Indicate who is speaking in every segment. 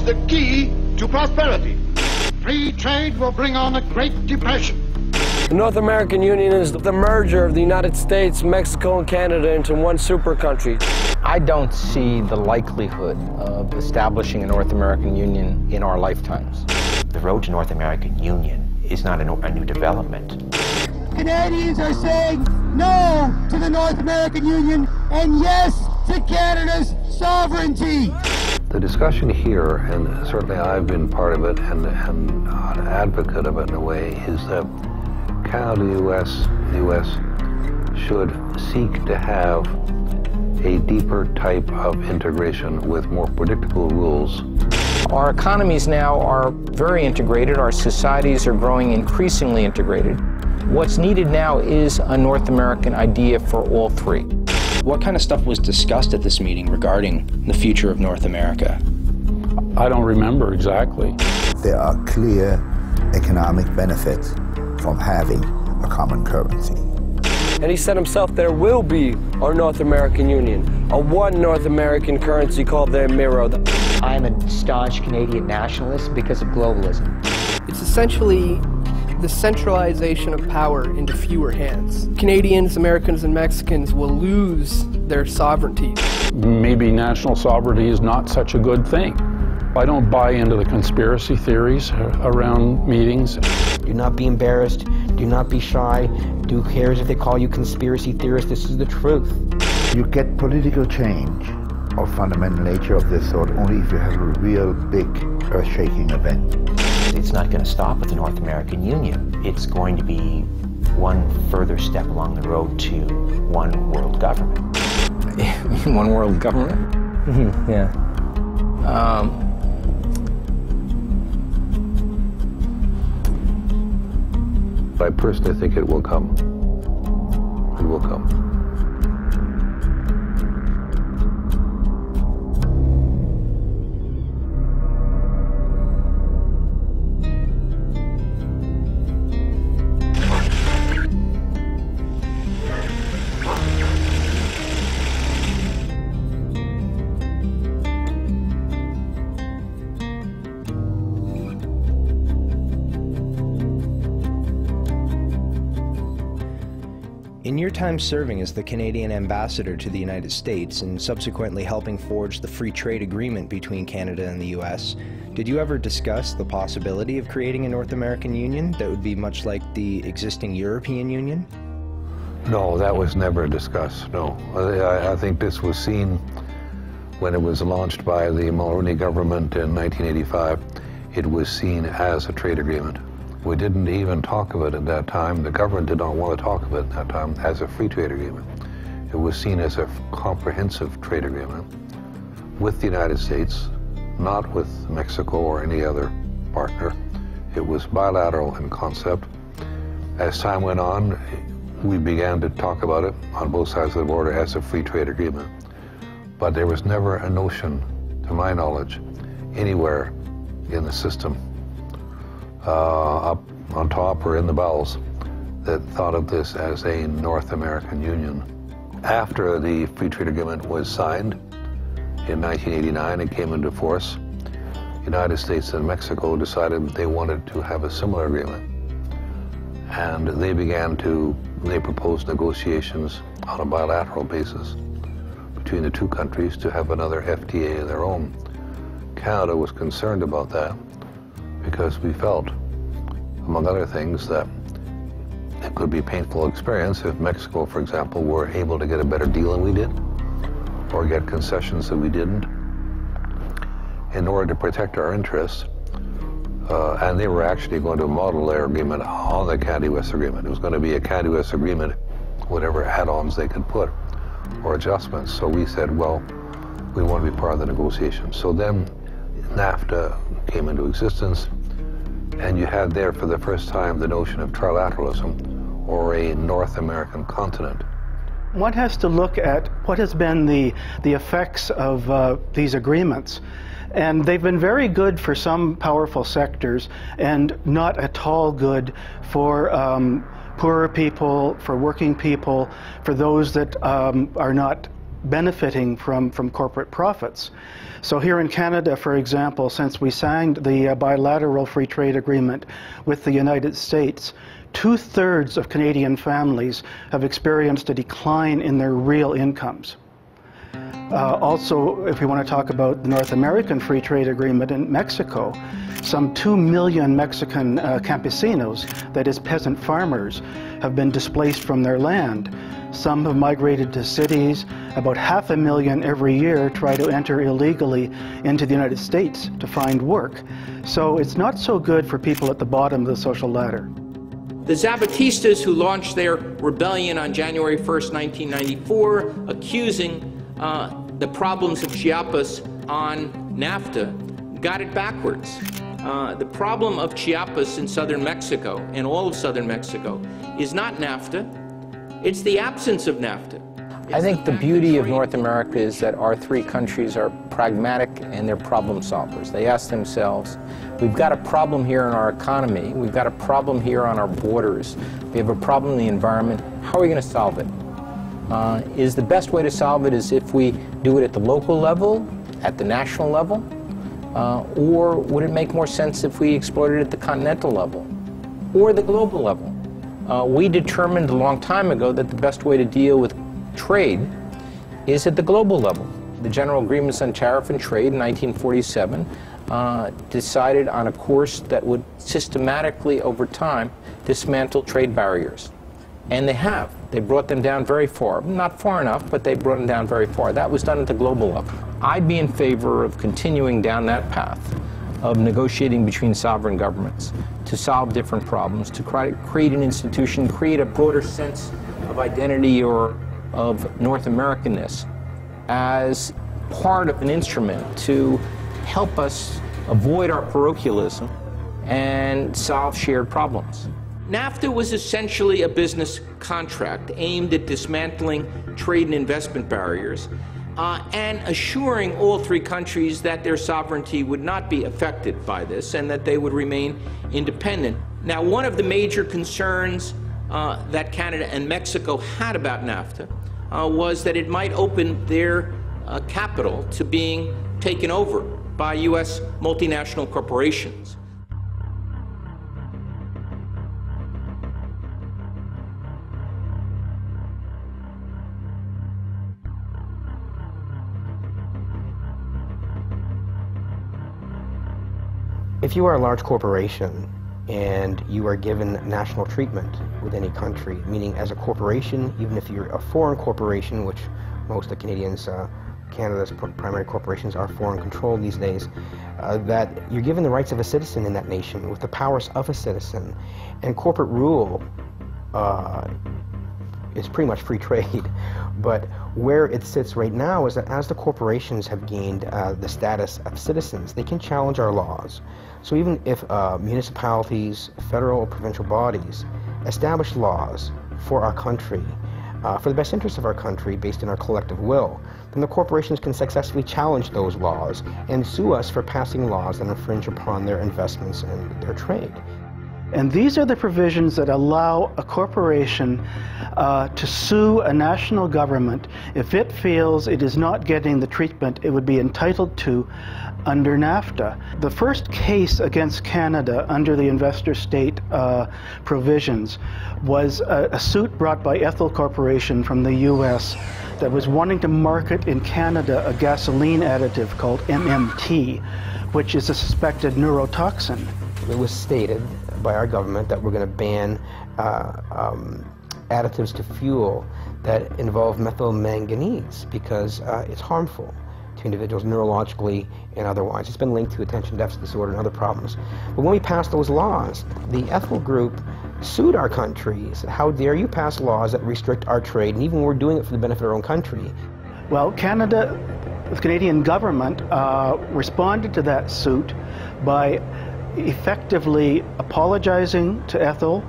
Speaker 1: is the key to prosperity. Free trade will bring on a Great Depression.
Speaker 2: The North American Union is the merger of the United States, Mexico, and Canada into one super country.
Speaker 3: I don't see the likelihood of establishing a North American Union in our lifetimes.
Speaker 4: The road to North American Union is not a new development.
Speaker 5: Canadians are saying no to the North American Union and yes to Canada's sovereignty.
Speaker 6: The discussion here, and certainly I've been part of it and an advocate of it in a way, is that Canada, the U.S. should seek to have a deeper type of integration with more predictable rules.
Speaker 3: Our economies now are very integrated. Our societies are growing increasingly integrated. What's needed now is a North American idea for all three.
Speaker 7: What kind of stuff was discussed at this meeting regarding the future of North America?
Speaker 8: I don't remember exactly.
Speaker 9: There are clear economic benefits from having a common currency.
Speaker 2: And he said himself there will be our North American Union, a one North American currency called the Amero.
Speaker 10: I'm a staunch Canadian nationalist because of globalism.
Speaker 11: It's essentially the centralization of power into fewer hands. Canadians, Americans, and Mexicans will lose their sovereignty.
Speaker 8: Maybe national sovereignty is not such a good thing. I don't buy into the conspiracy theories around meetings.
Speaker 4: Do not be embarrassed. Do not be shy. Who cares if they call you conspiracy theorists? This is the truth.
Speaker 9: You get political change of fundamental nature of this sort only if you have a real big earth-shaking event.
Speaker 4: It's not going to stop with the North American Union. It's going to be one further step along the road to one world government.
Speaker 3: One world government?
Speaker 2: Yeah.
Speaker 6: I personally think it will come. It will come.
Speaker 7: In your time serving as the Canadian ambassador to the United States and subsequently helping forge the free trade agreement between Canada and the U.S., did you ever discuss the possibility of creating a North American Union that would be much like the existing European Union?
Speaker 6: No, that was never discussed, no. I think this was seen when it was launched by the Mulroney government in 1985. It was seen as a trade agreement. We didn't even talk of it at that time. The government did not want to talk of it at that time as a free trade agreement. It was seen as a comprehensive trade agreement with the United States, not with Mexico or any other partner. It was bilateral in concept. As time went on, we began to talk about it on both sides of the border as a free trade agreement. But there was never a notion, to my knowledge, anywhere in the system up on top or in the bowels that thought of this as a North American Union. After the free trade agreement was signed in 1989 and came into force, United States and Mexico decided they wanted to have a similar agreement. And they proposed negotiations on a bilateral basis between the two countries to have another FTA of their own. Canada was concerned about that because we felt, among other things, that it could be a painful experience if Mexico, for example, were able to get a better deal than we did, or get concessions that we didn't, in order to protect our interests. And they were actually going to model their agreement on the Canada-US agreement. It was going to be a Canada-US agreement, whatever add-ons they could put, or adjustments. So we said, well, we want to be part of the negotiation. So then NAFTA came into existence, and you had there for the first time the notion of trilateralism, or a North American continent.
Speaker 12: One has to look at what has been the effects of these agreements. And they've been very good for some powerful sectors and not at all good for poorer people, for working people, for those that are not benefiting from corporate profits. So here in Canada, for example, since we signed the bilateral free trade agreement with the United States, 2/3 of Canadian families have experienced a decline in their real incomes. Also, if we want to talk about the North American Free Trade Agreement in Mexico, some 2 million Mexican campesinos, that is peasant farmers, have been displaced from their land. Some have migrated to cities. About 500,000 every year try to enter illegally into the United States to find work. So it's not so good for people at the bottom of the social ladder.
Speaker 3: The Zapatistas, who launched their rebellion on January 1st, 1994, accusing the problems of Chiapas on NAFTA, got it backwards. The problem of Chiapas in southern Mexico, and all of southern Mexico, is not NAFTA, it's the absence of NAFTA.
Speaker 13: I think the beauty of North America is that our three countries are pragmatic and they're problem solvers. They ask themselves, we've got a problem here in our economy, we've got a problem here on our borders, we have a problem in the environment, how are we going to solve it? Is the best way to solve it is if we do it at the local level, at the national level, or would it make more sense if we explored it at the continental level, or the global level? We determined a long time ago that the best way to deal with trade is at the global level. The General Agreements on Tariff and Trade in 1947 decided on a course that would systematically, over time, dismantle trade barriers. And they have. They brought them down very far. Not far enough, but they brought them down very far. That was done at the global level. I'd be in favor of continuing down that path of negotiating between sovereign governments to solve different problems, to create an institution, create a broader sense of identity or of North Americanness as part of an instrument to help us avoid our parochialism and solve shared problems. NAFTA was essentially a business contract aimed at dismantling trade and investment barriers and assuring all three countries that their sovereignty would not be affected by this and that they would remain independent. Now, one of the major concerns that Canada and Mexico had about NAFTA was that it might open their capital to being taken over by U.S. multinational corporations.
Speaker 14: If you are a large corporation and you are given national treatment with any country, meaning as a corporation, even if you're a foreign corporation, which most of Canadians, Canada's primary corporations are foreign controlled these days, that you're given the rights of a citizen in that nation with the powers of a citizen. And corporate rule is pretty much free trade. But where it sits right now is that as the corporations have gained the status of citizens, they can challenge our laws. So even if municipalities, federal or provincial bodies establish laws for our country, for the best interest of our country based on our collective will, then the corporations can successfully challenge those laws and sue us for passing laws that infringe upon their investments and their trade.
Speaker 12: And these are the provisions that allow a corporation to sue a national government if it feels it is not getting the treatment it would be entitled to under NAFTA. The first case against Canada under the investor state provisions was a suit brought by Ethel Corporation from the US that was wanting to market in Canada a gasoline additive called MMT, which is a suspected neurotoxin.
Speaker 14: It was stated by our government that we're going to ban additives to fuel that involve methylmanganese because it's harmful to individuals neurologically and otherwise. It's been linked to attention deficit disorder and other problems. But when we passed those laws, the Ethel Group sued our country, said, how dare you pass laws that restrict our trade, and even we're doing it for the benefit of our own country.
Speaker 12: Well, Canada, the Canadian government responded to that suit by effectively apologizing to Ethel,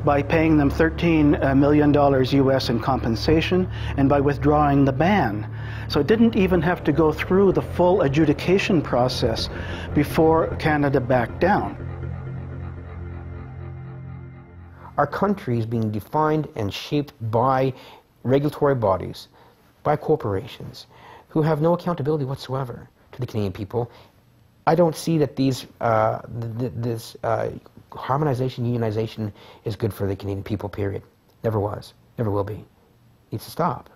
Speaker 12: by paying them $13 million US in compensation, and by withdrawing the ban. So it didn't even have to go through the full adjudication process before Canada backed down.
Speaker 14: Our country is being defined and shaped by regulatory bodies by corporations who have no accountability whatsoever to the Canadian people. I don't see that this harmonization, unionization is good for the Canadian people, period. Never was, never will be. It needs to stop.